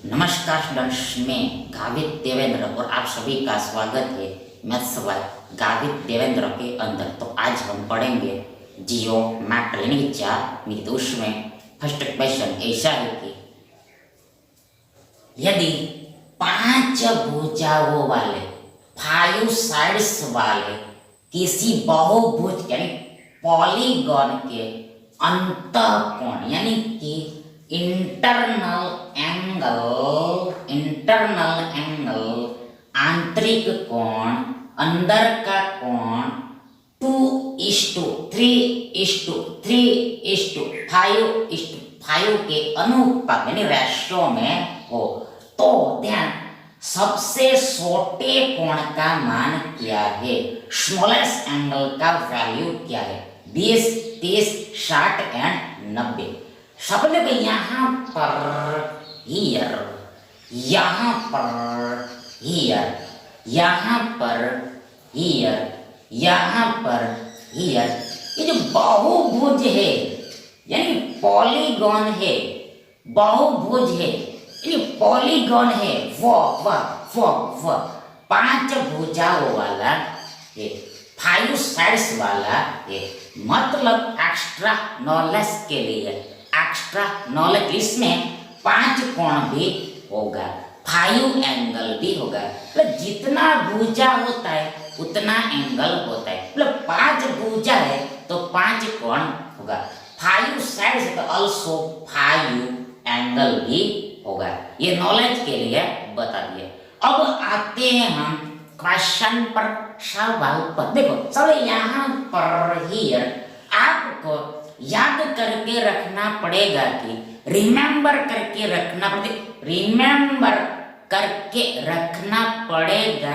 नमस्कार स्टूडेंट्स, मैं गावित देवेंद्र और आप सभी का स्वागत है मैथ्स सवाल गावित देवेंद्र के अंदर। तो आज हम पढ़ेंगे जियोमेट्री यानी ज्यामिति। तो उसमें फर्स्ट क्वेश्चन ऐसा है कि यदि 5 भुजाओं वाले 5 साइड्स वाले किसी बहुभुज यानी पॉलीगॉन के अंतःकोण यानी कि इंटरनल एंगल आंतरिक कोण अंदर का कोण 2:3:3:5:5 के अनुपात यानी रेशियो में हो तो ध्यान सबसे छोटे कोण का मान क्या है, स्मॉलेस्ट एंगल का वैल्यू क्या है, 20, 30, 60 एंड 90। सब लोग यहाँ पर हियर, यहाँ पर हियर, यहाँ पर हियर, यहाँ पर हियर, ये जो बहुभुज है यानी पॉलीगॉन है, बहुभुज है यानी पॉलीगॉन है, वो 5 भुजाओं वाला है, 5 साइड्स वाला है। मतलब एक्स्ट्रा नॉलेज के लिए एक्स्ट्रा नॉलेज इसमें 5 कोण भी होगा, 5 एंगल भी होगा। मतलब जितना भुजा होता है उतना एंगल होता है। मतलब 5 भुजा है तो 5 कोण होगा, 5 साइड्स है तो ऑल्सो 5 एंगल भी होगा। ये नॉलेज के लिए बता दिए। अब आते हैं हम क्वेश्चन पर, सवाल पर। देखो चलो यहाँ पर हियर आपको याद करके रखना पड़ेगा कि रिमेंबर करके रखना पड़ेगा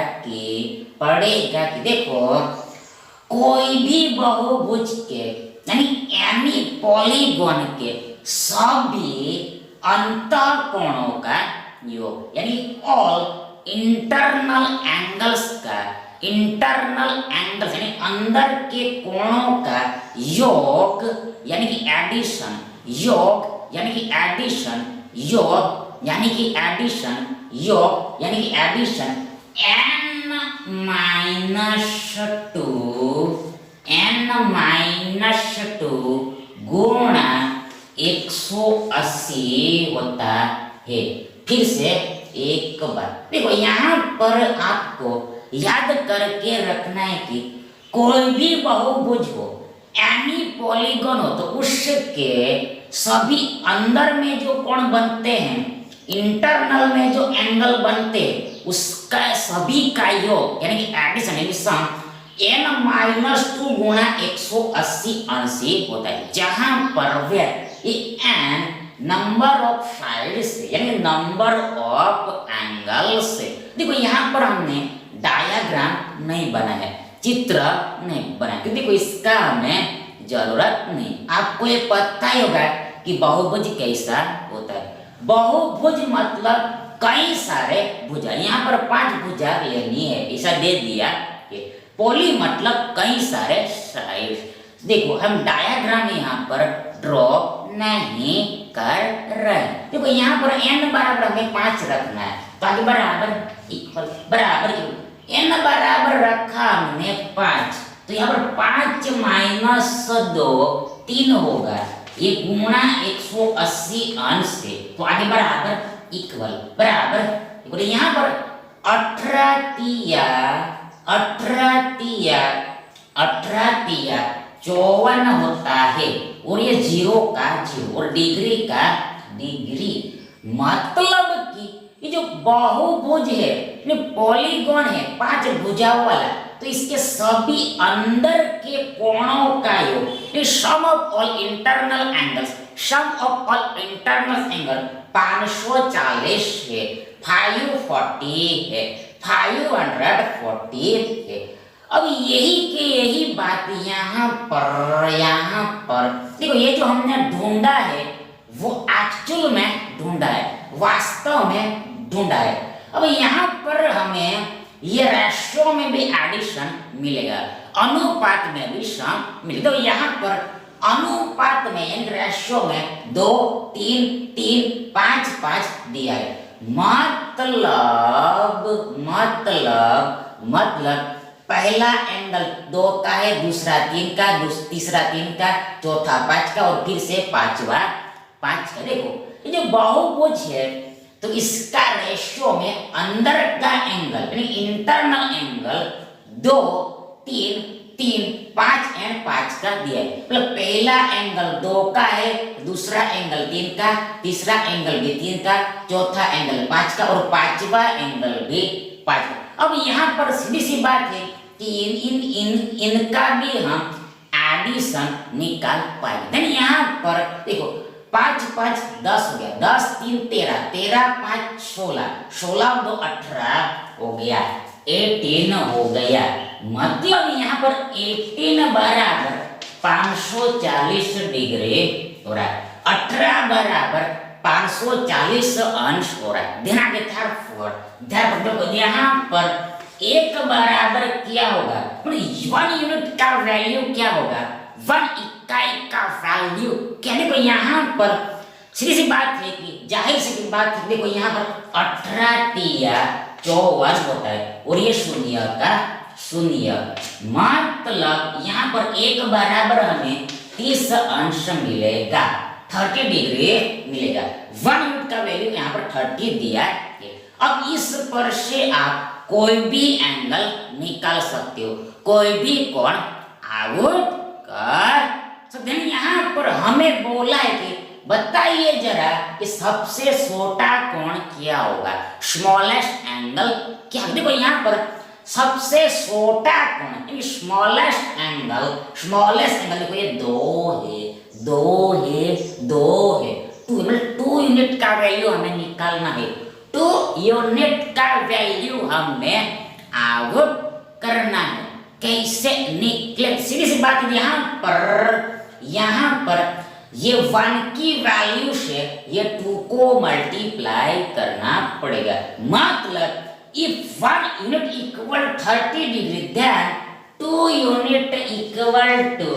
कि देखो कोई भी बहुभुज के यानी एनी पॉलीगॉन के सभी अंतःकोणों का योग यानी ऑल इंटरनल एंगल्स का, इंटरनल एंगल्स यानी अंदर के कोणों का योग यानी कि एडिशन, योग यानी कि एडिशन, योग यानी कि एडिशन, योग यानी कि एडिशन n-2 गुणा 180 होता है। फिर से एक बार देखो यहाँ पर आपको याद करके रखना है कि कोई भी बहुभुज हो, एनी पॉलीगॉन हो तो उसके सभी अंदर में जो कोण बनते हैं, इंटरनल में जो एंगल बनते हैं उसका सभी का योग यानी कि एडिशन यानी सम n-2 गुणा 180 अंश होता है। जहां पर वे n नंबर ऑफ साइड्स यानी नंबर ऑफ एंगल्स। देखो यहाँ पर हमने डायग्राम नहीं बनाया, चित्र नहीं बनाया क्योंकि देखो इसका हमें जरूरत नहीं। आपको ये पता ही होगा कि बहुभुज कैसा होता है। बहुभुज मतलब कई सारे भुजा, यहाँ पर 5 भुजा लेनी है ऐसा दे दिया। पॉली मतलब कई सारे साइड। देखो हम डायग्राम यहाँ पर ड्रॉ नहीं कर रहे। देखो यहाँ पर n बराबर हमें 5 रखना है तो आगे बराबर इक्वल बराबर n बराबर रखा हमने 5 तो यहाँ पर 5 - 2 3 होगा, ये गुणा 180 अंश से तो आगे बराबर इक्वल बराबर यहाँ पर 18 54 होता है और ये 0 का 0 और डिग्री का डिग्री। मतलब कि ये जो बहुभुज है ये पॉलीगॉन है 5 भुजाओं वाला तो इसके सभी अंदर के कोणों का योग ये sum of all internal angles, sum of all internal angle 540 है, 540 है, 540 है। अब यही बात यहाँ पर देखो ये जो हमने ढूंढा है वो एक्चुअल में ढूंढा है, वास्तव में ढूंढा है। अब यहाँ पर हमें ये रेशियो में भी एडिशन मिलेगा, अनुपात में भी सम मिलेगा। तो यहाँ पर अनुपात में यानी रेशियो में 2 3 3 5 5 दिया है। मतलब पहला एंगल 2 का है, दूसरा 3 का, तीसरा 3 का, चौथा 5 का और फिर से पांचवा 5 का। देखो ये जो बहुभुज है तो इसका रेशियो में अंदर का एंगल यानी इंटरनल एंगल 2 3 3 5 एंड 5 का दिया है। मतलब पहला एंगल 2 का है, दूसरा एंगल 3 का, तीसरा एंगल भी 3 का, चौथा एंगल 5 का और पांचवा एंगल भी 5 का। अब यहाँ पर सीधी सी बात है कि इनका भी हम एडिशन निकाल पाएंगे। यहाँ पर देखो 5 5 10 हो गया, 10 3 13, 13 5 16, 16 2 18 हो गया, 18 हो गया। मतलब यहाँ पर 18 बराबर 540 डिग्री हो रहा है, 18 बराबर 540 अंश हो रहा है। ध्यान के यहाँ पर एक बराबर क्या होगा, 1 यूनिट का वैल्यू क्या होगा, 1 इकाई का वैल्यू क्या। देखो यहाँ पर सीधी सी बात है कि जाहिर सी बात है, देखो यहाँ पर 18 तिया 54 होता है और ये शून्य का शून्य, मतलब यहाँ पर एक बराबर हमें 30 अंश मिलेगा, 30 डिग्री मिलेगा। 1 यूनिट का वैल्यू यहाँ पर 30 दिया है। अब इस पर से आप कोई भी एंगल निकाल सकते हो, कोई भी कोण आउट कर सकते हैं। यहाँ पर हमें बोला है कि बताइए जरा कि सबसे छोटा कोण क्या होगा, स्मॉलेस्ट एंगल क्या। देखो यहाँ पर सबसे छोटा कोण स्मॉलेस्ट एंगल देखो ये 2 है 2 यूनिट का वैल्यू हमें निकालना है, 2 यूनिट का वैल्यू हमें आउट करना है। कैसे निकले, सीधी सी बात है। यहाँ पर ये 1 की वैल्यू से ये 2 को मल्टीप्लाई करना पड़ेगा। मतलब if 1 unit equal 30 degree then 2 unit equal to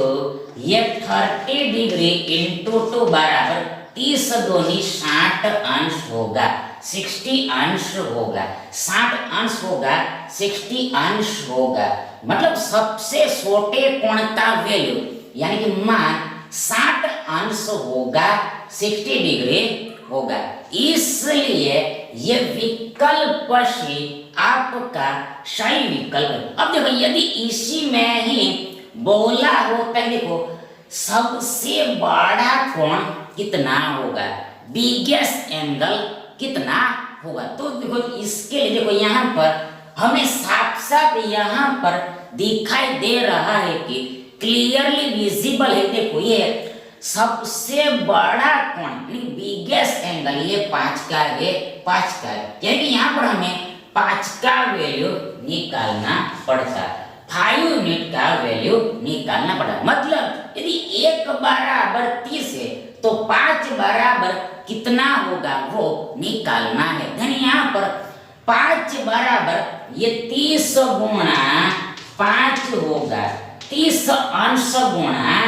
ये 30 डिग्री इंटू 2 बराबर 30 दूनी 60 अंश होगा, 60 अंश होगा, 60 अंश होगा, 60 अंश होगा। मतलब सबसे छोटे कोण का वैल्यू यानी कि मान 60 अंश होगा, 60 डिग्री होगा। इसलिए ये विकल्प से आपका सही विकल्प। अब देखो यदि इसी में ही बोला होता है, देखो सबसे बड़ा कोण कितना होगा, बिगेस्ट एंगल कितना होगा, तो देखो इसके लिए देखो यहाँ पर हमें साफ साफ यहाँ पर दिखाई दे रहा है कि क्लियरली विजिबल है। देखो ये सबसे बड़ा कोण बिगेस्ट एंगल ये 5 का है, 5 का है, यानी यहाँ पर हमें 5 का वैल्यू निकालना पड़ता, 5 यूनिट का वैल्यू निकालना पड़ता। मतलब यदि 1 बराबर 30 है तो 5 बराबर कितना होगा वो निकालना है। यानी यहाँ पर 5 बराबर ये 30 गुणा 5 होगा, 30 अंश गुणा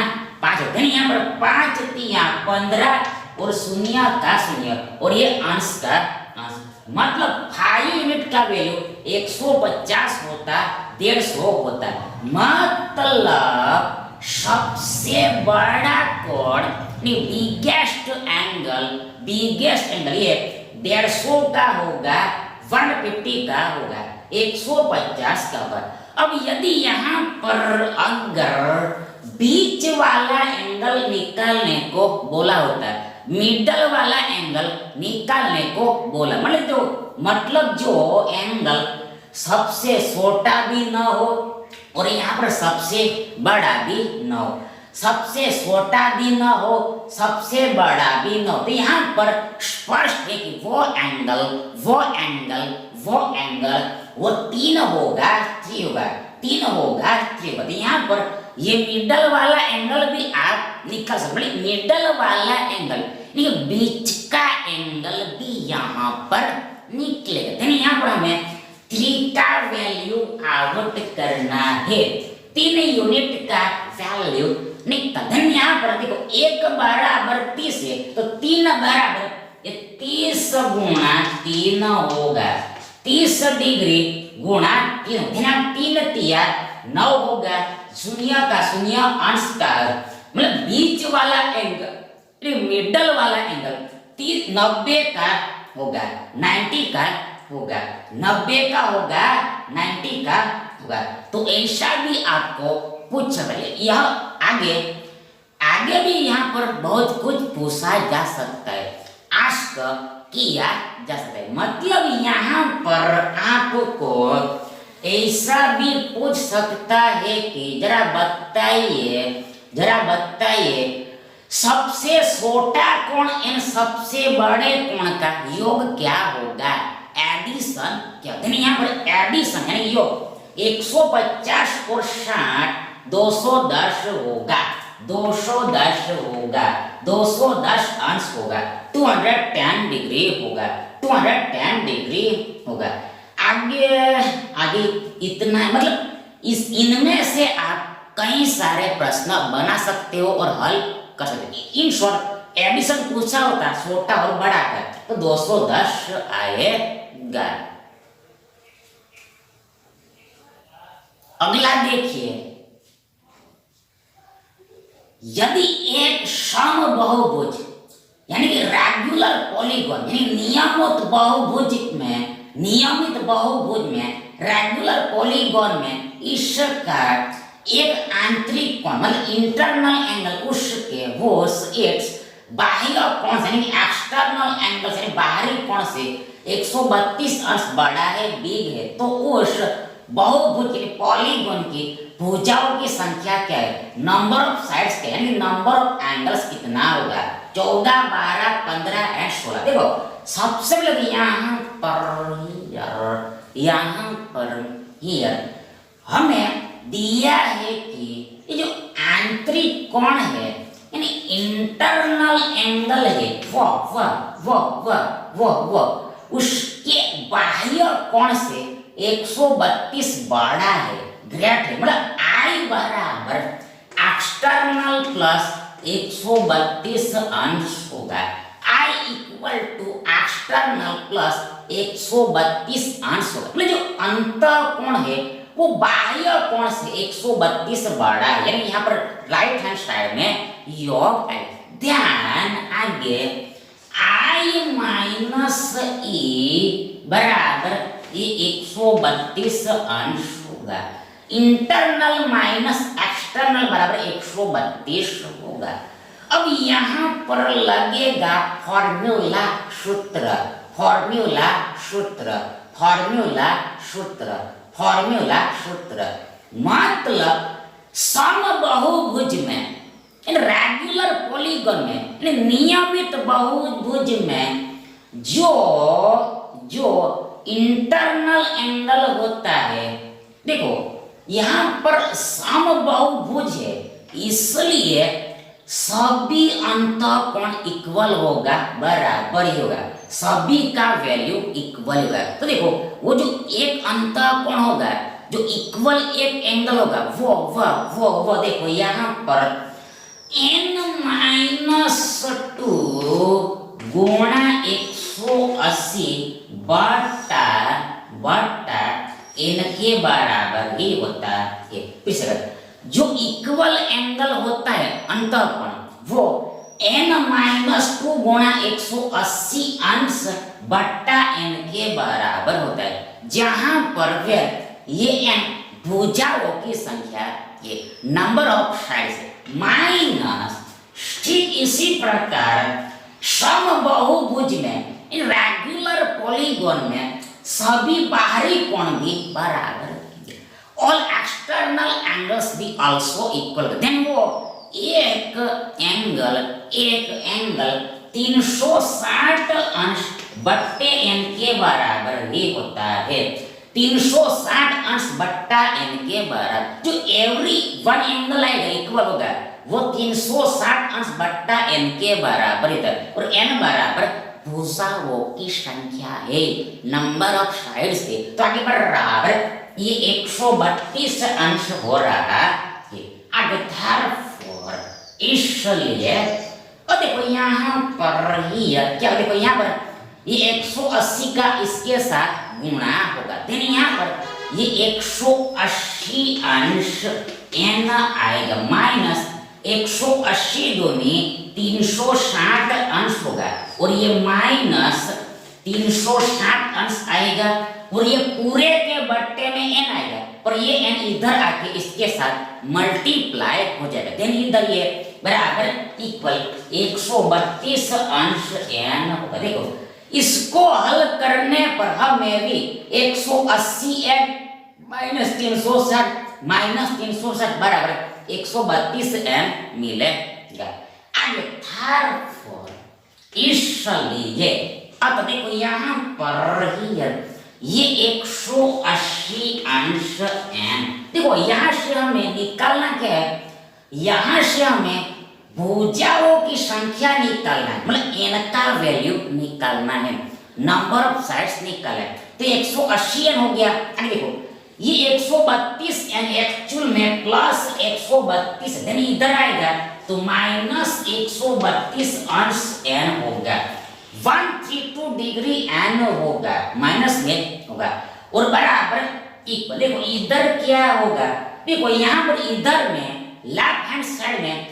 5 होगा। यहाँ पर 5 तिया 15 और शून्य का शून्य और ये अंश का अंश, मतलब 5 यूनिट का वैल्यू 150 होता, 150 होता। मतलब सबसे बड़ा कोण बिगेस्ट एंगल ये 150 का होगा, 150 का होगा, 150 का होगा। अब यदि यहाँ पर अगर बीच वाला एंगल निकालने को बोला होता है, मिडल वाला एंगल निकालने को बोला, मतलब जो एंगल सबसे छोटा भी न हो और यहाँ पर सबसे बड़ा भी न हो, सबसे छोटा भी न हो, सबसे बड़ा भी न हो, तो यहाँ पर स्पष्ट है कि वो एंगल वो 3 होगा, 3 होगा, 3 होगा, 3 होगा। तो यहाँ पर ये मिडल वाला एंगल भी आप निकाल सकते, मिडल वाला एंगल बीच का एंगल भी यहाँ पर निकलेगा। यहाँ पर हमें 3 का वैल्यू आउट करना है, 3 यूनिट का वैल्यू नहीं तदन यहाँ पर देखो 1 बराबर 30 है तो 3 बराबर ये 30 गुणा 3 होगा 30 डिग्री गुणा 3 3 तिया 9 होगा शून्य का शून्य अंश का मतलब बीच वाला एंगल मिडल वाला एंगल 90 का होगा 90 का होगा 90 का होगा 90 का होगा। तो ऐसा भी आपको पूछ सकते यह आगे आगे भी यहाँ पर बहुत कुछ पूछा जा सकता है आस्क किया जा सकता है मतलब यहाँ पर आपको ऐसा भी पूछ सकता है कि जरा बताइए सबसे छोटा कोण एंड सबसे बड़े कोण का योग क्या होगा एडिशन क्या यहाँ पर एडिशन यानी योग 150 और 60 210 होगा 210 होगा 210 अंश होगा 210 डिग्री होगा 210 डिग्री होगा। आगे इतना मतलब इनमें से आप कई सारे प्रश्न बना सकते हो और हल कर सकते हो। इन शॉर्ट एडिशन पूछा होता छोटा और बड़ा का तो 210 आएगा। अगला देखिए यदि एक समबाहुभुज यानी कि रेगुलर पॉलीगॉन यानी नियमित बहुभुज में रेगुलर पॉलीगॉन में इसका एक आंतरिक कोण मतलब इंटरनल एंगल उसके वो एक्स बाह्य कोण से यानी एक्सटर्नल एंगल से बाहरी कोण से 132 अंश बड़ा है बिग है तो उस बहुभुज के पॉलीगॉन की भुजाओं की संख्या क्या है नंबर ऑफ साइड्स क्या यानी नंबर ऑफ एंगल्स कितना होगा 14 12 15 एंड 16। देखो सबसे पहले यहाँ पर हमें दिया है कि ये जो आंतरिक कोण है यानी इंटरनल एंगल है वो उसके बाह्य कोण से 132 बड़ा है ग्रेट है मतलब आई बराबर एक्सटर्नल प्लस 132 अंश होगा I equal to external plus 132 अंश होगा मतलब जो अंतर कोण है वो बाह्य कोण से 132 बड़ा है यानी यहाँ पर राइट हैंड साइड में योग है। ध्यान आगे आई माइनस ई बराबर ये 132 अंश होगा इंटरनल माइनस एक्सटर्नल बराबर 132 होगा। अब यहाँ पर लगेगा फॉर्मूला सूत्र मतलब समबाहुभुज में रेगुलर पॉलीगॉन में नियमित बहुभुज में जो इंटरनल एंगल होता है देखो यहाँ पर समबाहुभुज है इसलिए सभी अंतःकोण इक्वल होगा बराबर ही होगा सभी का वैल्यू इक्वल होगा। तो देखो वो जो एक अंतःकोण होगा जो इक्वल एक एंगल होगा वो देखो यहाँ पर n-2 गुणा 180 बटा n के बराबर ही होता है। फिर जो इक्वल एंगल होता है अंतःकोण वो n-2 गुणा 180 अंश बट्टा n के बराबर होता है जहां पर ये n भुजाओं की संख्या ये नंबर ऑफ साइड्स माइनस ठीक इसी प्रकार समबाहुभुज में रेगुलर पॉलीगॉन में सभी बाहरी कोण भी बराबर all external angles be also equal then वो एक एंगल 360 अंश बट्टे n के बराबर ही होता है 360 अंश बट्टा n के बराबर जो एवरी वन एंगल आएगा इक्वल होगा वो 360 अंश बट्टा n के बराबर ही था और n बराबर भुजाओं की संख्या है नंबर ऑफ साइड्स है। तो आगे बढ़ रहा है ये 132 अंश हो रहा है। आगे therefore इसलिए और देखो यहाँ पर ही क्या, देखो यहाँ पर ये 180 का इसके साथ गुणा होगा, देन यहाँ पर ये 180 अंश n आएगा माइनस 180 दूनी 360 अंश होगा और ये माइनस 360 अंश आएगा और ये पूरे के बट्टे में n आएगा और ये n इधर आके इसके साथ मल्टीप्लाई हो जाएगा, देन इधर ये बराबर इक्वल 132 अंश n होगा। देखो इसको हल करने पर हमें भी 180 n माइनस 360 बराबर 132 n मिलेगा। आगे therefore इसलिए अब देखो यहाँ पर ही ये 180 अंश n, देखो यहाँ से हमें निकालना क्या है, यहाँ से हमें भुजाओं की संख्या निकालना है, मतलब n का वैल्यू निकालना है, नंबर ऑफ साइड्स निकालना है। तो 180 n हो गया, देखो ये 132 n एक्चुअल में प्लस 132 देन इधर आएगा तो माइनस 132 अंश n होगा, 132 डिग्री n होगा, माइनस में होगा और बराबर इक्वल। देखो इधर क्या होगा, देखो यहाँ पर इधर में लेफ्ट हैंड साइड में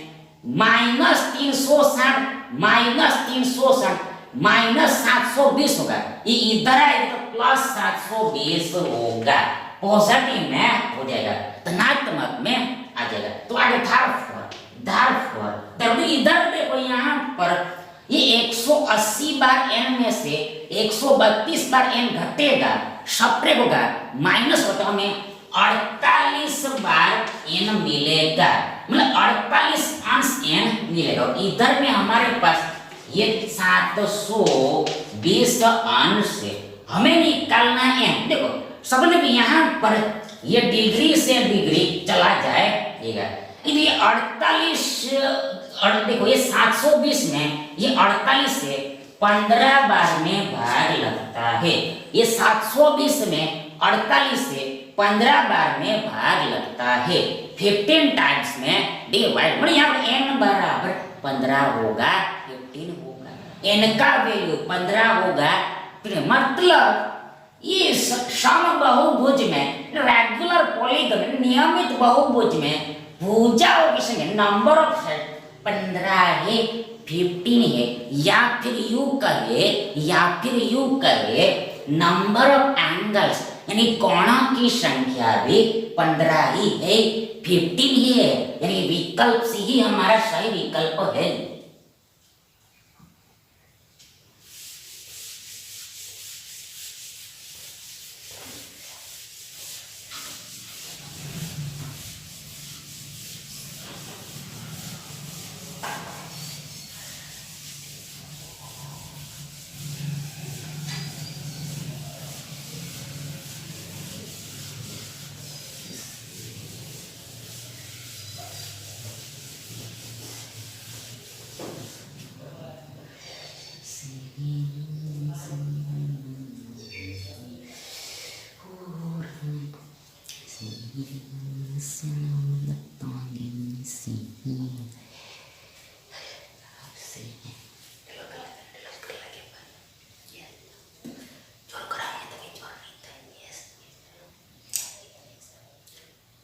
माइनस 360 माइनस 720 होगा, ये इधर आएगा तो प्लस 720 होगा, पॉजिटिव में हो जाएगा, धनात्मक में आ जाएगा। तो आगे therefore इधर देखो यहाँ पर ये 180 बार n में से 132 बार n घटेगा, सब्ट्रैक्ट होगा, माइनस होता हमें 48 बार n मिलेगा, मतलब 48 अंश n मिलेगा और इधर में हमारे पास ये 720 अंश से हमें निकालना है। देखो सबने भी यहाँ पर ये डिग्री से डिग्री चला जाएगा, ये 48 देखो ये 720 में ये 48 से 15 बार में भाग लगता है, ये 720 में 48 से 15 बार में भाग लगता है, 15 टाइम्स में डिवाइड, मतलब यहाँ पर n बराबर 15 होगा, 15 होगा, n का वैल्यू 15 होगा, मतलब ये समबाहुभुज में रेगुलर पॉलीगन नियमित बहुभुज में भुजाओं की संख्या नंबर ऑफ साइड 15 है, 15 है, या फिर यू कहे नंबर ऑफ एंगल्स यानी कोणों की संख्या भी 15 ही है, 15 ही है, यानी विकल्प सी ही हमारा सही विकल्प है।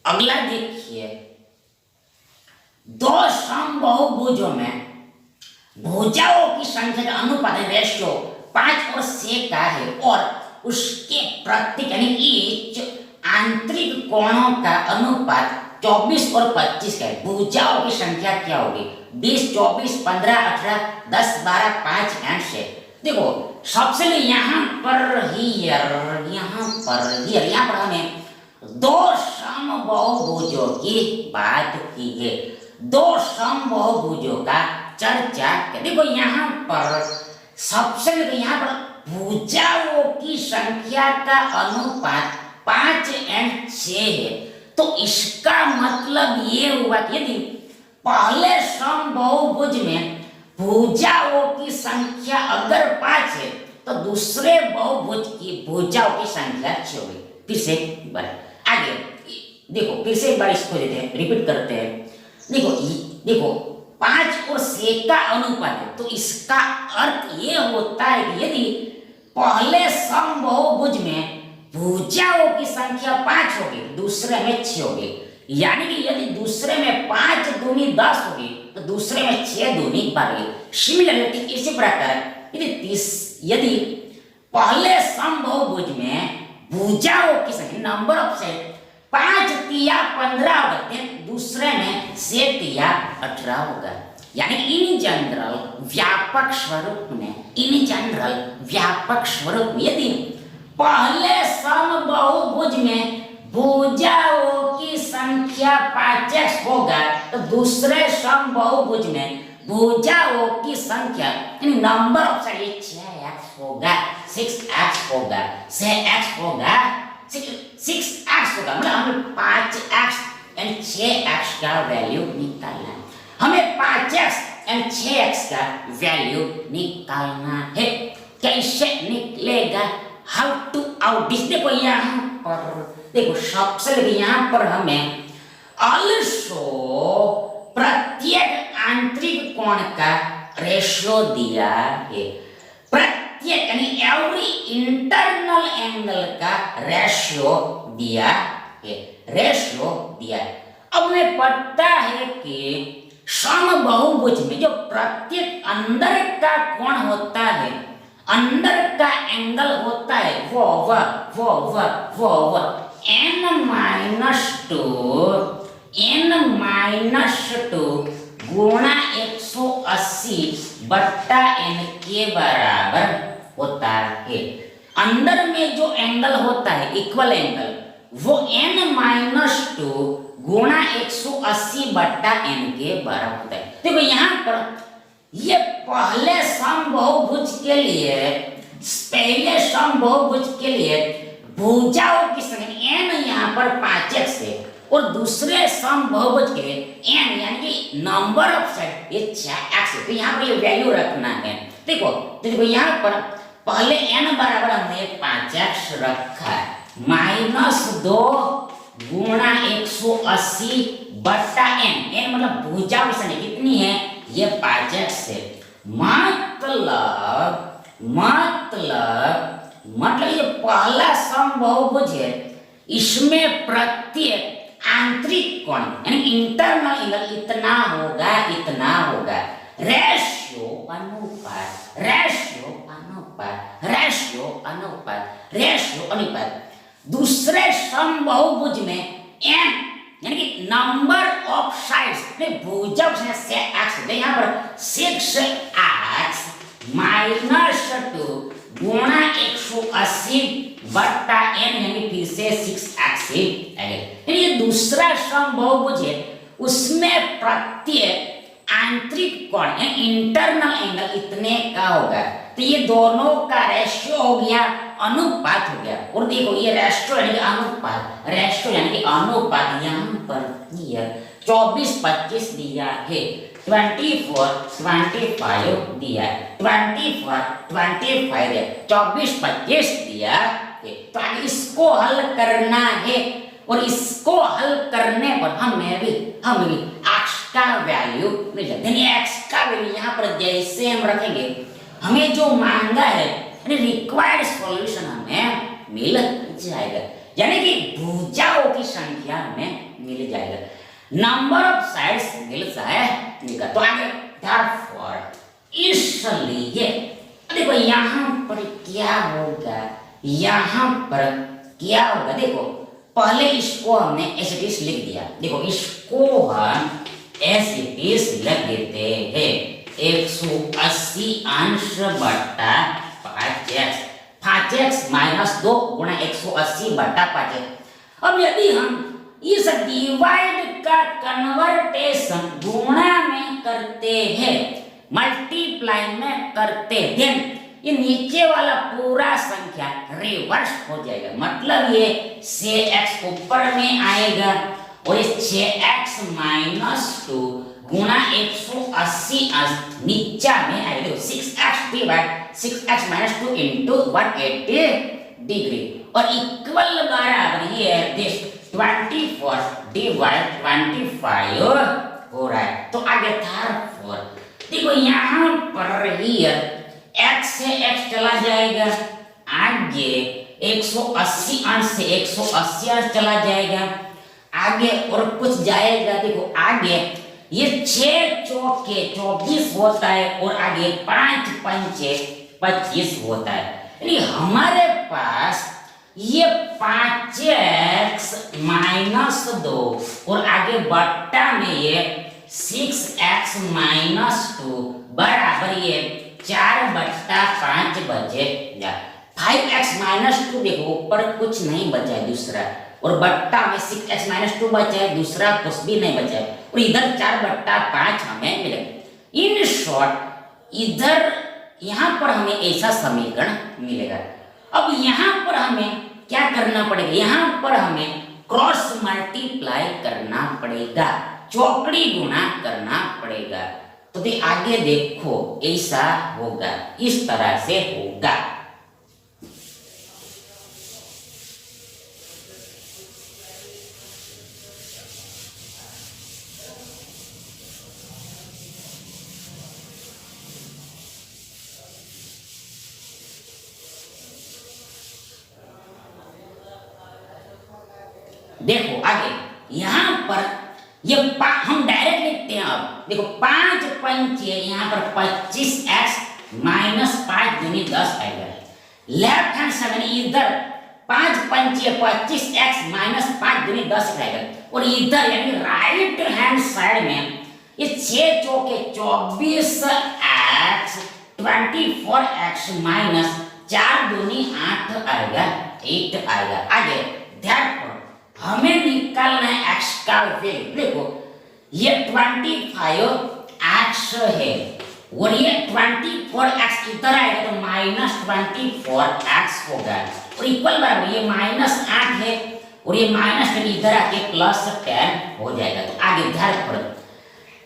अगला देखिए, दो समबाहुभुजों में भुजाओं की संख्या का अनुपात रेशियो 5 और 6 का है और उसके प्रत्येक यानी ईच आंतरिक कोणों का अनुपात 24 और 25 का है। भुजाओं की संख्या क्या होगी, 20, 24, 15, 18, 10, 12, 5 एंड 6। देखो सबसे यहाँ पर हमें दो समबाहुभुजों की बात की है, दो समबाहुभुजों का चर्चा। देखो यहाँ पर सबसे यहाँ पर भुजाओं की संख्या का अनुपात 5 एंड 6 है, तो इसका मतलब ये हुआ कि यदि पहले समबाहुभुज में भुजाओं की संख्या अगर 5 है तो दूसरे बहुभुज की भुजाओं की संख्या 6 होगी। फिर से आगे देखो, फिर से एक बार इसको देते हैं, रिपीट करते हैं। देखो 5 और 6 का अनुपात है, तो इसका अर्थ ये होता है कि यदि पहले समबाहुभुज में भुजाओं की संख्या 5 होगी, दूसरे में 6 होगी, यानी कि यदि दूसरे में 5 दूनी 10 होगी तो दूसरे में 6 दूनी 12 होगी। सिमिलरली इसी प्रकार यदि पहले समबाहुभुज में भुजाओं की संख्या नंबर ऑफ साइड 5 तिया 15 होगा, दूसरे में 6 तिया 18 होगा। यानी इन जनरल व्यापक स्वरूप में यदि पहले समबाहुभुज में भुजाओं की संख्या 5x होगा तो दूसरे समबाहुभुज में भुजाओं की संख्या यानी नंबर ऑफ साइड 6x होगा, 6x होगा, 6x होगा, 6x होगा, मतलब हमें 5x एंड 6x का वैल्यू निकालना है। हमें 5x एंड 6x का वैल्यू निकालना है। कैसे निकलेगा? हाउ टू आउट देखो यहाँ पर, देखो सबसे पहले यहाँ पर हमें ऑल्सो प्रत्येक आंतरिक कोण का रेशियो दिया है, प्रत्येक यानी एवरी इंटरनल एंगल का रेशियो दिया है। अब हमें पता है कि समबाहुभुज में जो प्रत्येक अंदर का कोण होता है, अंदर का एंगल होता है वो n-2 गुणा 180 बट्टा n के बराबर होता है। अंदर में जो एंगल होता है इक्वल एंगल वो n-2 गुणा 180 बट्टा n के बराबर होता है। देखो यहाँ पर ये पहले समबाहुभुज के लिए भुजाओं की संख्या n यहाँ पर 5x है और दूसरे समबाहुभुज के लिए n यानी कि नंबर ऑफ साइड ये 6x है। तो यहाँ पर ये वैल्यू रखना है। देखो यहाँ पर पहले n बराबर हमने 5x रखा है, -2 गुणा 180 बट्टा n मतलब भुजाओं की संख्या कितनी है? ये 5x है। मतलब ये पहला समबाहुभुज है, इसमें प्रत्येक आंतरिक कोण यानी इंटरनल एंगल इतना होगा। रेशियो अनुपात दूसरे समबाहुभुज में n यानी कि नंबर ऑफ साइड्स में भुजाओं की संख्या 6x है। यहाँ पर 6x -2 गुणा 180 बट्टा n यानी फिर से 6x है। यानी ये दूसरा समबाहुभुज है, उसमें प्रत्येक आंतरिक कोण यानी इंटरनल एंगल इतने का होगा। तो ये दोनों का रेशियो हो गया, अनुपात हो गया। और देखो ये रेशियो यानी कि अनुपात यहाँ पर 24-25 दिया है, 24-25 दिया है, 24-25 दिया, 24-25 दिया है। तो आगे इसको हल करना है और इसको हल करने पर हमें भी x का वैल्यू मिल जाएगा। x का वैल्यू यहाँ पर जैसे हम रखेंगे हमें जो मांगा है रिक्वायर्ड सॉल्यूशन हमें मिल जाएगा, यानी कि भुजाओं की संख्या हमें मिल जाएगा, नंबर ऑफ साइड्स मिल जाएगा। तो आगे therefore इसलिए देखो यहाँ पर क्या होगा, देखो पहले इसको हमने एज इट इज लिख दिया। देखो इसको हम एज इट इज लिख देते हैं 180 अंश बट्टा 5x -2 गुणा 180 बट्टा 5x। अब यदि हम इस डिवाइड का कन्वर्टेशन गुणा में करते हैं, मल्टीप्लाई में करते हैं, ये नीचे वाला पूरा संख्या रिवर्स हो जाएगा। मतलब ये 6x ऊपर में आएगा और ये 6x -2 गुणा 180 नीचा में आएगा। 6x -2 इंटू 180 डिग्री और इक्वल बराबर ये है 24 डिवाइड 25 हो रहा है। तो आगे था 4। देखो यहाँ पर हियर x से x चला जाएगा, आगे 180 अंश से 180 अंश चला जाएगा, आगे और कुछ जाएगा। देखो आगे ये 6 चौके 24 होता है और आगे 5 पंचे 25 होता है। यानी हमारे पास ये 5x माइनस 2 और आगे बट्टा में ये 6x माइनस 2 बराबर ये 4/5 बचेगा। 5x माइनस 2 देखो ऊपर कुछ नहीं बचा है दूसरा, और बट्टा में 6x माइनस 2 बचा है, दूसरा कुछ भी नहीं बचा है, और इधर 4/5 हमें मिलेगा। इन शॉर्ट इधर यहाँ पर हमें ऐसा समीकरण मिलेगा। अब यहाँ पर हमें क्या करना पड़ेगा, यहाँ पर हमें क्रॉस मल्टीप्लाई करना पड़ेगा, चौकड़ी गुणा करना पड़ेगा। तो आगे देखो ऐसा होगा, इस तरह से होगा। देखो आगे यहां पर ये हम डायरेक्ट लिखते हैं। अब देखो 5 पंचे यहाँ पर 25x माइनस 5 दूनी 10 आएगा। लेफ्ट हैंड साइड इधर 5 पंचे 25x माइनस 5 दूनी 10 आएगा, और इधर यानी राइट हैंड साइड में ये 6 चौके 24x 24x माइनस 4 दूनी 8 आएगा, 8 आएगा। आगे ध्यान हमें निकालना है x का वैल्यू। देखो ये 25x है और ये 24x इधर आएगा तो माइनस 24x होगा, और इक्वल बराबर ये -8 है और ये -10 इधर आके +10 हो जाएगा। तो आगे ध्यान रखो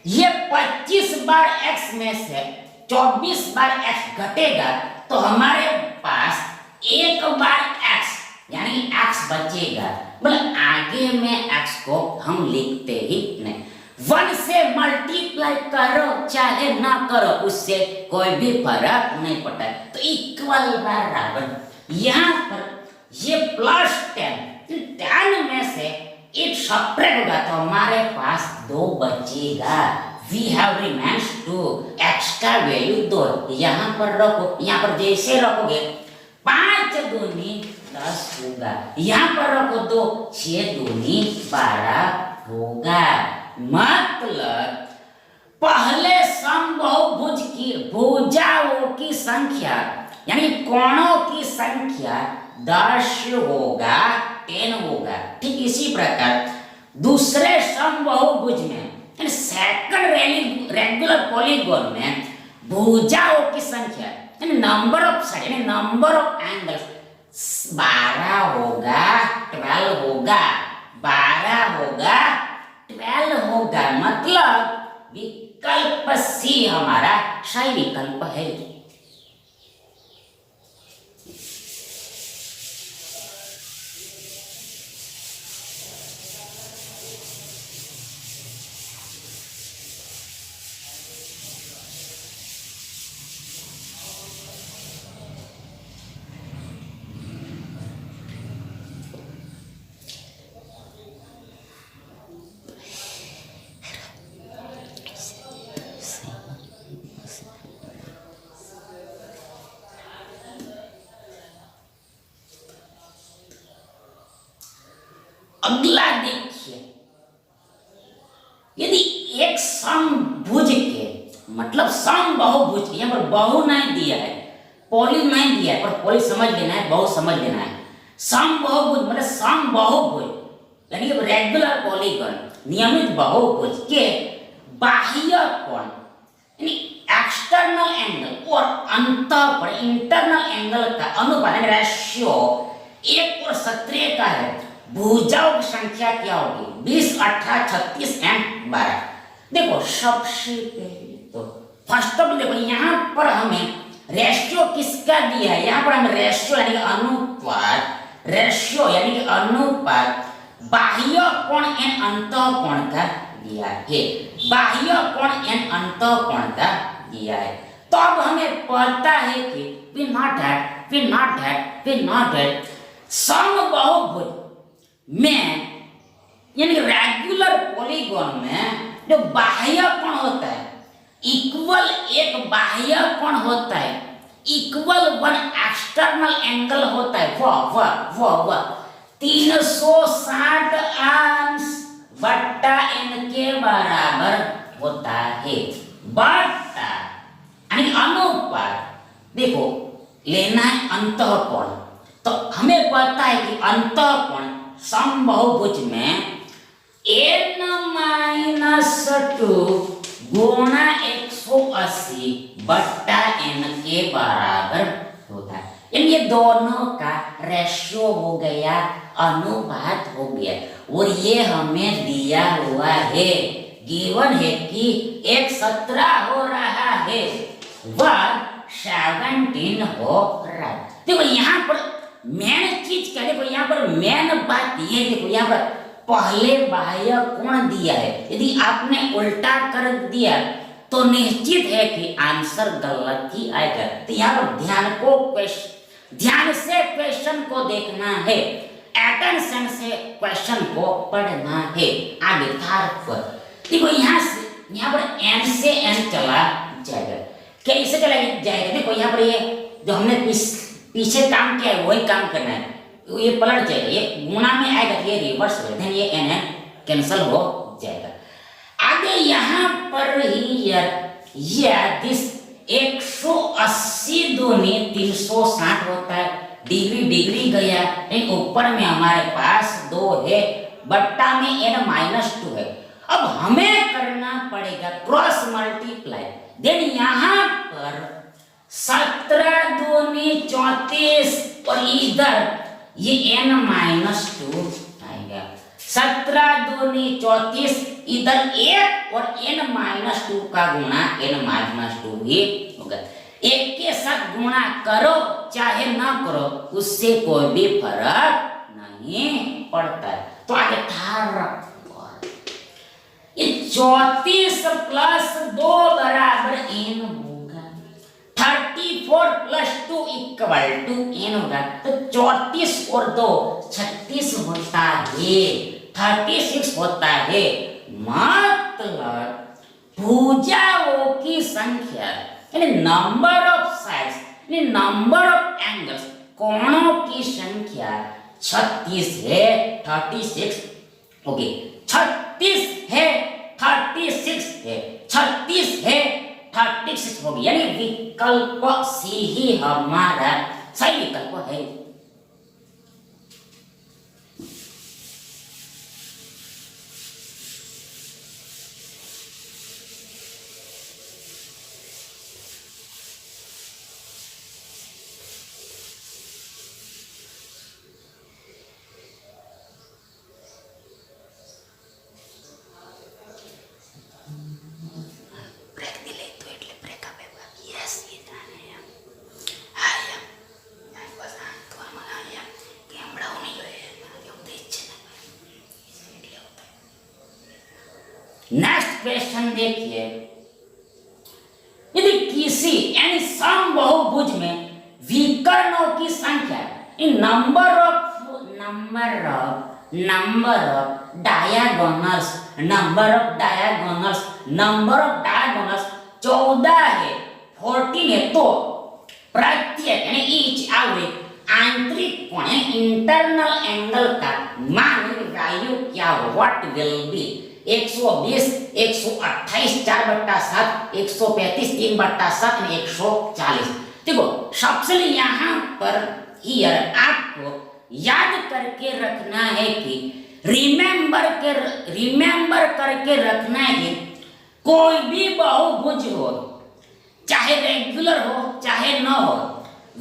ये 25 बार x में से 24 बार x घटेगा तो हमारे पास एक बार x यानी x बचेगा। मतलब आगे में x को हम लिखते ही नहीं, 1 से मल्टीप्लाई करो चाहे ना करो उससे कोई भी फर्क नहीं पड़ता। तो इक्वल बराबर यहाँ पर ये +10 में से 8 सब्ट्रैक्ट होगा तो हमारे पास 2 बचेगा। We have remains 2, x का वैल्यू 2 यहाँ पर रखो, यहाँ पर जैसे रखोगे 5 दूनी 10 होगा, यहाँ पर रखो 2 6 दूनी 12 होगा। मतलब पहले समबाहुभुज की भुजाओं की संख्या यानी कोणों की संख्या 10 होगा, 10 होगा। ठीक इसी प्रकार दूसरे समबाहुभुज में सेकंड रेगुलर पॉलीगॉन में भुजाओं की संख्या यानी नंबर ऑफ साइड यानी नंबर ऑफ एंगल्स 12 होगा, 12 होगा, 12 होगा, 12 होगा। मतलब विकल्प सी हमारा सही विकल्प है। अगला देखिए, यदि एक समभुज के मतलब समबाहुभुज के, यहाँ पर बहु नहीं दिया है, पॉली नहीं दिया है, पर पॉली समझ लेना है, बहु समझ लेना है। समबाहुभुज मतलब समबाहुभुज यानी रेगुलर पॉलीगॉन नियमित बहुभुज के बाह्य कोण यानी एक्सटर्नल एंगल और अंतःकोण इंटरनल एंगल का अनुपात रेशियो 1 और 17 का है। भुजाओं की संख्या क्या होगी 20, 18, 36 एंड 12। देखो सबसे पहले तो फर्स्ट ऑफ देखो यहाँ पर हमें रेशियो किसका दिया है, यहाँ पर हमें रेशियो यानी अनुपात, रेशियो यानी अनुपात बाह्य कोण एंड अंतःकोण का दिया है, बाह्य कोण एंड अंतः कोणता दिया है। तो अब हमें पता है कि वी नॉट हैड समबाहुभुज में यानी रेगुलर पॉलीगॉन में जो बाह्य कोण होता है इक्वल एक बाह्य कोण होता है इक्वल वन एक्सटर्नल एंगल होता है वह 360 अंश बट्टा n के बराबर होता है। बट्टा यानी अनुपात, देखो लेना है अंतः कोण, तो हमें पता है कि अंतः कोण समबाहुभुज में n-2 गुणा 180 बट्टा n के बराबर होता है। यानी ये दोनों का रेशियो हो गया, अनुपात हो गया, और ये हमें दिया हुआ है, गिवन है कि एक 17 हो रहा है वह 17 हो रहा है। देखो यहाँ पर मेन चीज क्या, देखो यहाँ पर मेन बात ये, देखो यहाँ पर पहले बाह्य कोण दिया है, यदि आपने उल्टा कर दिया तो निश्चित है कि आंसर गलत ही आएगा। तो यहाँ पर ध्यान से क्वेश्चन को देखना है, अटेंशन से क्वेश्चन को पढ़ना है। आगे पर देखो यहाँ पर n से n चला जाएगा, कैसे चला जाएगा, देखो यहाँ पर ये जो हमने पीछे काम किया है वही काम करना है, ये पलट जाएगा, ये गुणा में आएगा तो ये रिवर्स हो जाएगा, ये n कैंसिल हो जाएगा। आगे यहाँ पर ही दिस 180 दूनी 360 होता है, डिग्री गया, लेकिन ऊपर में हमारे पास 2 है, बट्टा में n-2 है। अब हमें करना पड़ेगा क्रॉस मल्टीप्लाई, देन यहाँ पर 17 दूनी 34 और इधर ये n-2 आएगा, 17 दूनी 34 इधर 1 और n-2 का गुणा n-2 ही होगा। एक के साथ गुणा करो चाहे ना करो उससे कोई भी फर्क नहीं पड़ता है। तो आगे था ये 34 प्लस 2 बराबर n होगा, 34 प्लस 2 इक्वल टू n होगा, तो 34 और 2 36 होता है, 36 होता है। मतलब भुजाओं की संख्या यानी नंबर ऑफ साइड्स यानी नंबर ऑफ एंगल्स, कोणों की संख्या 36 है, 36 ओके 36 है, 36 है, 36 है, 36 होगी, यानी विकल्प सी ही हमारा सही विकल्प है। नेक्स्ट क्वेश्चन देखिए, यदि किसी यानी समबाहुभुज में विकर्णों की संख्या इन नंबर ऑफ डायगोनल्स 14 है, 14 है, तो प्रत्येक यानी ईच एवरेज आंतरिक कोण इंटरनल एंगल का मान वैल्यू क्या हो, व्हाट विल बी 120, 128 4/7, 135 3/7 और 140। देखो सबसे यहाँ पर हियर आपको याद करके रखना है कि रिमेंबर करके रखना है कि कोई भी बहुभुज हो, चाहे रेगुलर हो चाहे न हो,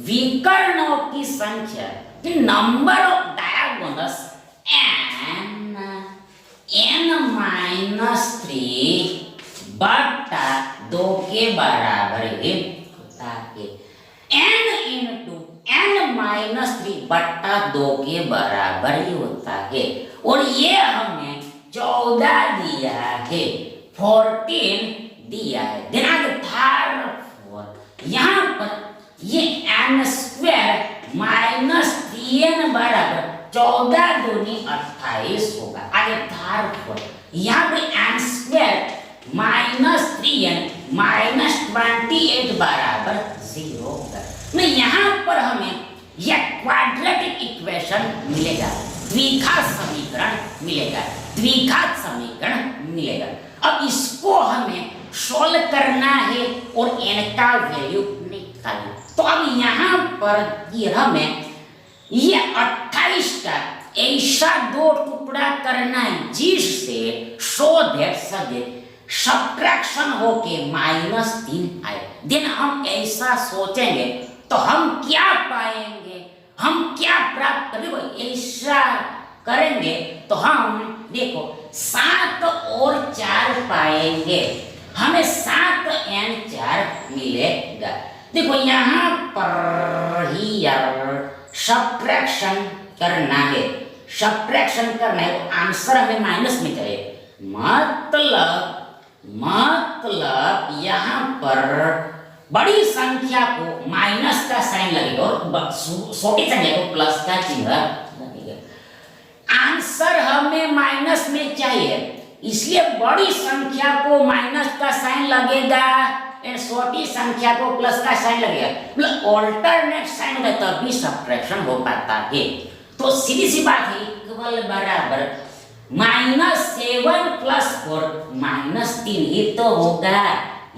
विकर्णों की संख्या नंबर ऑफ डायगोनल्स n-3 बट्टा 2 के बराबर ही होता है, n इंटू n-3 बट्टा 2 के बराबर ही होता है। और ये हमें 14 दिया है, 14 दिया है। देन आगे थर्ड यहाँ पर ये n स्क्वायर माइनस 3n बराबर 14 दूनी 28 होगा। आगे थर्ड यहाँ पे n square minus 3n minus 28 बराबर 0 होगा। मैं यहाँ पर हमें यह क्वाड्रेटिक इक्वेशन मिलेगा, द्विघात समीकरण मिलेगा, द्विघात समीकरण मिलेगा। अब इसको हमें सॉल्व करना है और n का वैल्यू निकालना। तो अब यहाँ पर ये हमें ये 28 का ऐसा दो टुकड़ा करना है जिससे सब्ट्रैक्शन होके -3 आए। देन हम ऐसा सोचेंगे तो हम क्या पाएंगे, हम क्या प्राप्त करेंगे। ऐसा करेंगे तो हम देखो 7 और 4 पाएंगे, हमें 7n4 मिलेगा। देखो यहाँ पर ही सब्ट्रैक्शन करना है, सब्ट्रैक्शन करना है, आंसर हमें माइनस में चले। मतलब यहाँ पर बड़ी संख्या को माइनस का साइन लगेगा और छोटी संख्या को प्लस का चिन्ह लगेगा। आंसर हमें माइनस में चाहिए, इसलिए बड़ी संख्या को माइनस का साइन लगेगा और छोटी संख्या को प्लस का साइन लगेगा। मतलब ऑल्टरनेट साइन होता है तभी सब्ट्रैक्शन हो पाता है। तो सीधी सी बात है, इक्वल बराबर -7 + 4 -3 ही तो होगा।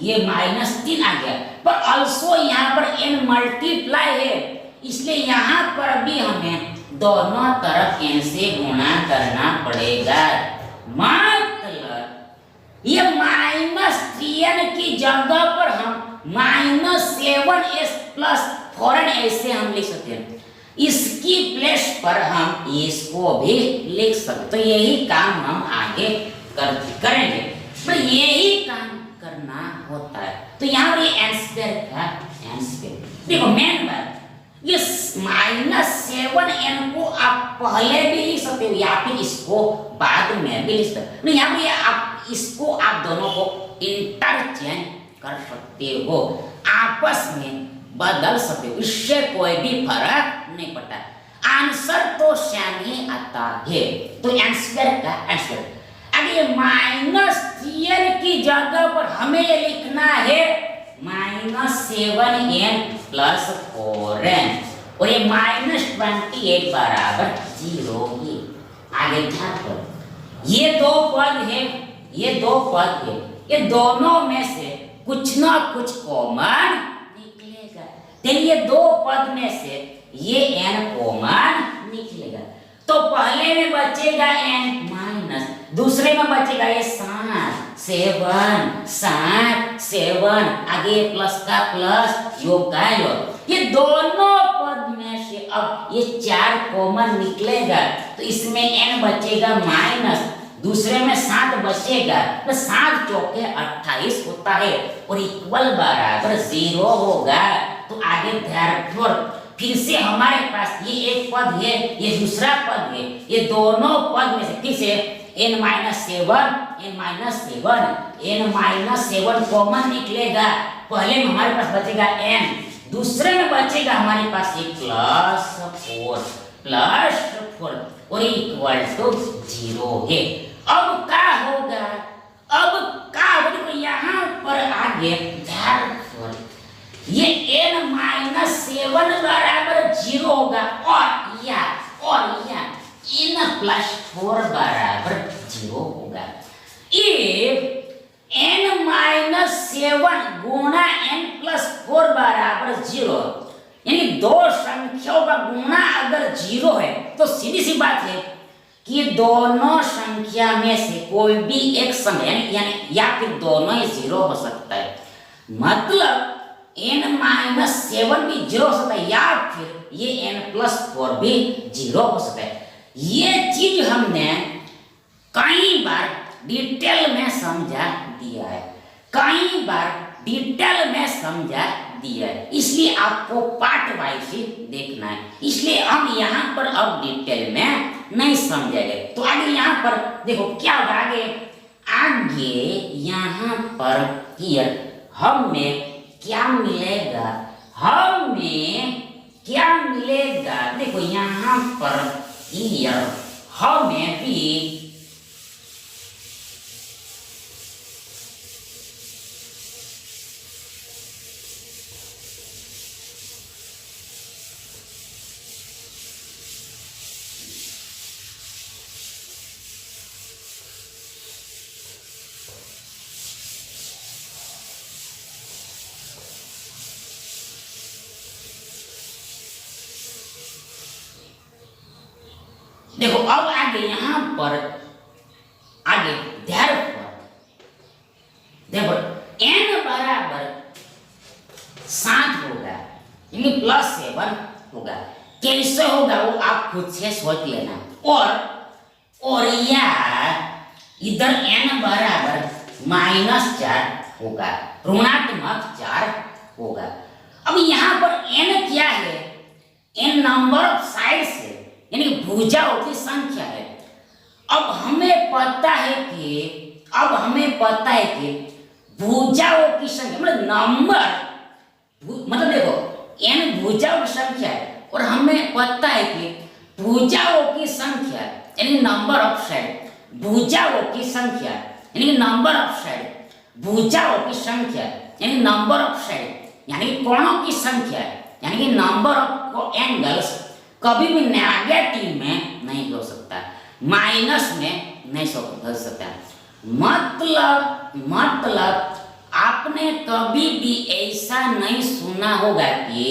ये -3 आ गया, पर ऑल्सो यहाँ पर n मल्टीप्लाई है, इसलिए यहाँ पर भी हमें दोनों तरफ n से गुणा करना पड़ेगा। मतलब ये -3n की जगह पर हम -7s + 4n ऐसे हम लिख सकते हैं। इसकी प्लेस पर हम इसको भी लिख सकते। तो यही काम हम आगे करेंगे, तो यही काम करना होता है। तो यहाँ पर ये n² का n²। देखो मेन बात, ये -7n को आप पहले भी लिख सकते हो या फिर इसको बाद में भी लिख सकते हो। यहाँ पे आप इसको आप दोनों को इंटरचेंज कर सकते हो, आपस में बदल सकते हो, इससे कोई भी फर्क नहीं पड़ता। आंसर तो सेम ही आता है। तो n² का n²। अगर -3n की जगह पर हमें ये लिखना है -7n + 4n और ये -28 बराबर 0 ही। आगे ध्यान करो, ये दो पद है, ये दो पद है, ये दोनों में से कुछ ना कुछ कॉमन निकलेगा। तो ये दो पद में से ये n कॉमन निकलेगा। तो पहले में बचेगा n माइनस, दूसरे में बचेगा ये 7 आगे प्लस का प्लस, योग का योग। ये दोनों पद में से अब ये 4 कॉमन निकलेगा, तो इसमें n बचेगा माइनस, दूसरे में 7 बचेगा, तो 7 चौके 28 होता है और इक्वल बराबर 0 होगा। तो आगे therefore फिर से हमारे पास ये एक पद है, ये दूसरा पद है, ये दोनों पद में से फिर से n-7 कॉमन निकलेगा। पहले में हमारे पास बचेगा n, दूसरे में बचेगा हमारे पास ये +4 और इक्वल टू 0 है। अब क्या होगा, देखो यहाँ पर आगे ये n-7 बराबर 0 होगा और या n+4 बराबर 0 होगा। If n-7 गुणा n+4 बराबर 0, यानी दो संख्याओं का गुणा अगर 0 है तो सीधी सी बात है कि दोनों संख्या में से कोई भी एक संख्या यानी या फिर दोनों ही 0 हो सकता है। मतलब n-7 भी 0 हो सकता है या फिर ये n+4 भी 0 हो सकता है। ये चीज हमने कई बार डिटेल में समझा दिया है, इसलिए आपको पार्ट वाइज ही देखना है। इसलिए हम यहाँ पर अब डिटेल में नहीं समझेंगे। तो आगे यहाँ पर देखो क्या होगा, आगे आगे यहाँ पर हियर हमें क्या मिलेगा, हमें क्या मिलेगा, देखो यहाँ पर हियर हमें भी देखो अब आगे यहाँ पर आगे देखो n बराबर 7 होगा, यानी +7 होगा। कैसे होगा वो आप खुद से सोच लेना। और यार इधर n बराबर -4 होगा, ऋणात्मक 4 होगा। अब यहाँ पर n क्या है, n नंबर ऑफ साइड्स है, यानी भुजाओं की संख्या है। अब हमें पता है कि भुजाओं की संख्या मतलब नंबर, मतलब देखो n भुजाओं की संख्या है और हमें पता है कि भुजाओं की संख्या यानी नंबर ऑफ साइड, भुजाओं की संख्या यानी नंबर ऑफ साइड, भुजाओं की संख्या यानी नंबर ऑफ साइड यानी कोणों की संख्या यानी नंबर ऑफ एंगल्स कभी भी नेगेटिव में नहीं हो सकता, माइनस में नहीं हो सकता। मतलब आपने कभी भी ऐसा नहीं सुना होगा कि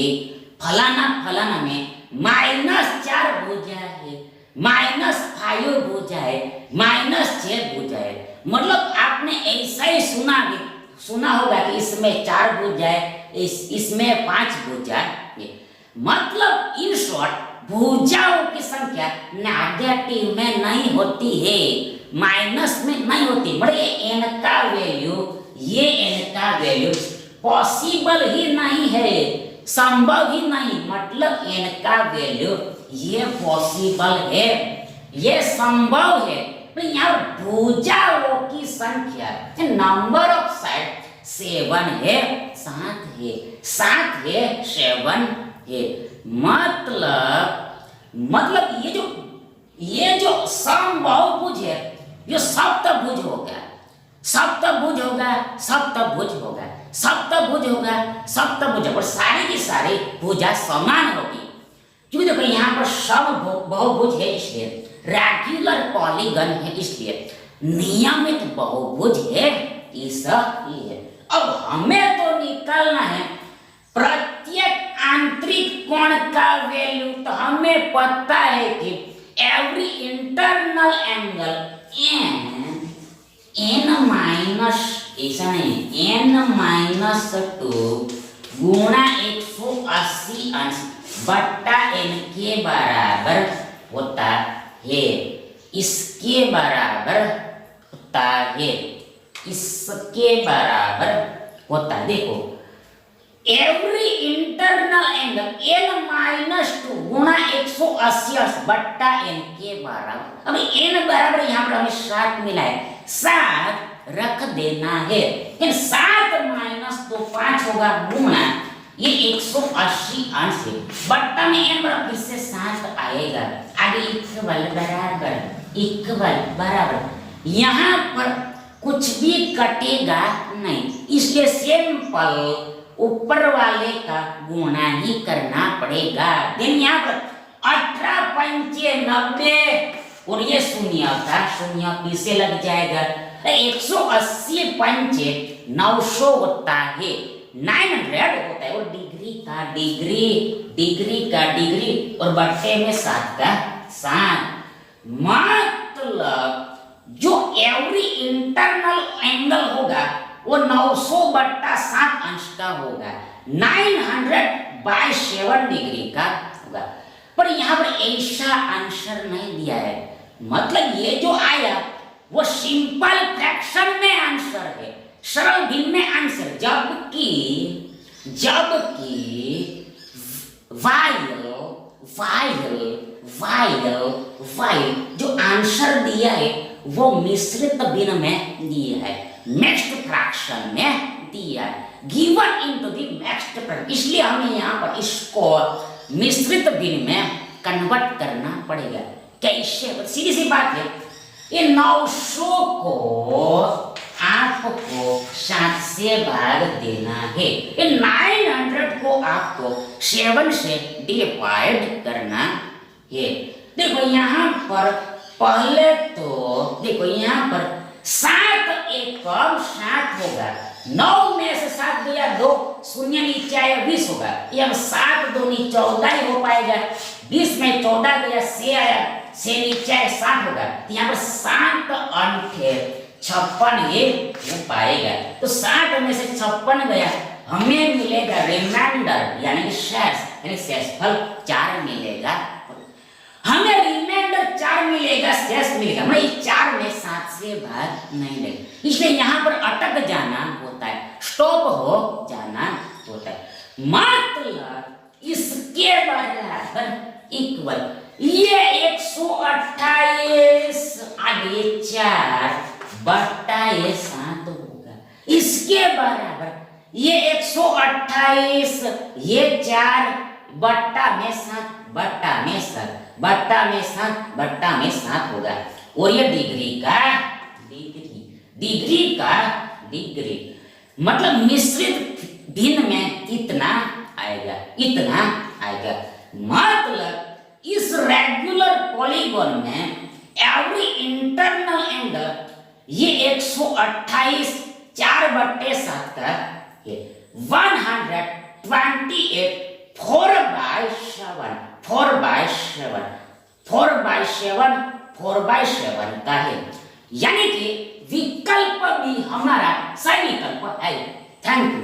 फलाना में -4 भुजा है, -5 भुजा है, -6 भुजा है। मतलब आपने ऐसा ही सुना होगा कि इसमें 4 भुजा है, इसमें 5 भुजा है। मतलब इन शॉर्ट भुजाओं की संख्या नेगेटिव में नहीं होती है, माइनस में नहीं होती। बड़े n का वैल्यू पॉसिबल ही नहीं है, संभव ही नहीं। मतलब n का वैल्यू ये पॉसिबल है, ये संभव है। तो यहाँ भुजाओं की संख्या नंबर ऑफ साइड 7 है, 7 है 7 है। मतलब ये जो समबाहुभुज है ये सप्तभुज होगा, सप्तभुज होगा, सप्तभुज होगा, सप्तभुज होगा, सप्तभुज और सारी की सारी भुजा समान होगी। क्योंकि देखो यहाँ पर सब बहुभुज है, इसलिए रेगुलर पॉलीगन है, इसलिए नियमित बहुभुज है, इसलिए अब हमें तो निकालना है प्रत्येक आंतरिक कोण का वैल्यू। तो हमें पता है कि every internal angle n minus ऐसा नहीं n-2 गुणा 180 अंश बट्टा n के बराबर होता है, इसके बराबर होता है, इसके बराबर होता है। देखो एवरी इंटरनल एंगल n-2 गुणा 180 बट्टा n के बराबर। अब n बराबर यहाँ पर हमें 7 मिला है, 7 रख देना है, 7 - 2 5 होगा गुणा ये 180 अंश है, बट्टा में n बराबर फिर से 7 आएगा, आगे इक्वल बराबर। यहाँ पर कुछ भी कटेगा नहीं, इसलिए सिंपल ऊपर वाले का गुणा ही करना पड़ेगा। देन यहाँ पर 18×5 और ये शून्य पीछे लग जाएगा, 180 पंचे 900 होता है, 900 होता है। और डिग्री और बट्टे में 7 का 7। मतलब जो एवरी इंटरनल एंगल होगा वो 900/7 अंश का होगा, 900/7 डिग्री का होगा। पर यहाँ पर ऐसा आंसर नहीं दिया है, मतलब ये जो आया वो सिंपल फ्रैक्शन में आंसर है, सरल भिन्न में आंसर। जबकि वाइल जो आंसर दिया है वो मिश्रित भिन्न में दिया है, मिक्स्ड फ्रैक्शन में दिया है, given into the mixed fraction, इसलिए हमें यहाँ पर इसको मिश्रित भिन्न में कन्वर्ट करना पड़ेगा। कैसे? सीधी सी बात है, ये 900 को आपको 7 से भाग देना है, ये 900 को आपको 7 से डिवाइड करना है। देखो यहाँ पर पहले तो देखो यहाँ पर 7 एकम 7 होगा, 9 में से 7 गया 2, शून्य नीचे आया 20 होगा, ये अब 7 दूनी 14 ही हो पाएगा, 20 में 14 गया 6 आया, 6 नीचे आया 7 होगा, यहाँ पर 7 अंठे 56 ये हो पाएगा। तो 7 में से 56 गया, हमें मिलेगा रिमाइंडर यानी कि शेष, यानी शेषफल 4 मिलेगा, हमें रिमाइंडर 4 मिलेगा, शेष मिलेगा, मतलब 4 में 7 से भाग नहीं लेगा, इसलिए यहाँ पर अटक जाना होता है, स्टॉप हो जाना होता है। मतलब इसके बराबर इक्वल ये 128 आगे 4 बट्टा ये 7 होगा, इसके बराबर ये 128 ये 4 बट्टा में 7 बट्टा में 7 बट्टा में 7 बट्टा में 7 होगा, और ये डिग्री का डिग्री मतलब मिश्रित भिन्न में इतना आएगा, इतना आएगा। मतलब इस रेगुलर पॉलीगॉन में एवरी इंटरनल एंगल ये 128 4 बट्टे 7 का है, 128 4 बाय 7 का है, यानी कि विकल्प भी हमारा सही विकल्प है। Thank you.